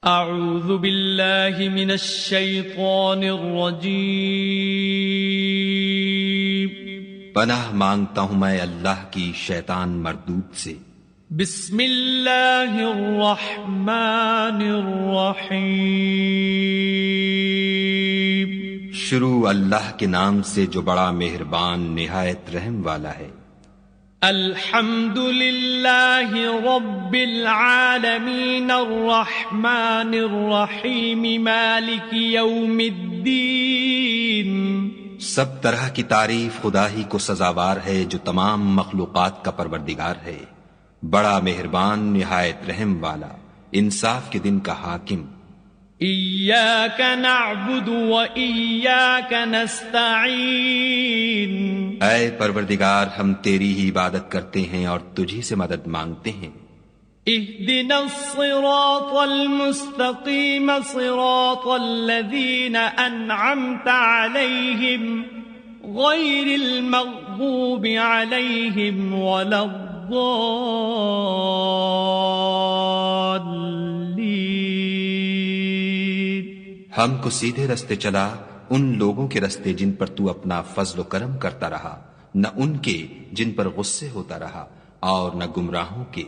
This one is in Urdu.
اعوذ باللہ من الشیطان الرجیم پناہ مانگتا ہوں میں اللہ کی شیطان مردود سے۔ بسم اللہ الرحمن الرحیم شروع اللہ کے نام سے جو بڑا مہربان نہایت رحم والا ہے۔ الحمد للہ رب العالمین الرحمن الرحیم مالک یوم الدین۔ سب طرح کی تعریف خدا ہی کو سزاوار ہے جو تمام مخلوقات کا پروردگار ہے، بڑا مہربان نہایت رحم والا، انصاف کے دن کا حاکم۔ ایاک نعبد و ایاک نستعین۔ اے پروردگار ہم تیری ہی عبادت کرتے ہیں اور تجھی سے مدد مانگتے ہیں۔ اہدنا الصراط المستقیم صراط الذین انعمت علیہم غیر المغضوب علیہم ولا الضالین۔ ہم کو سیدھے رستے چلا، ان لوگوں کے رستے جن پر تو اپنا فضل و کرم کرتا رہا، نہ ان کے جن پر غصے ہوتا رہا، اور نہ گمراہوں کے۔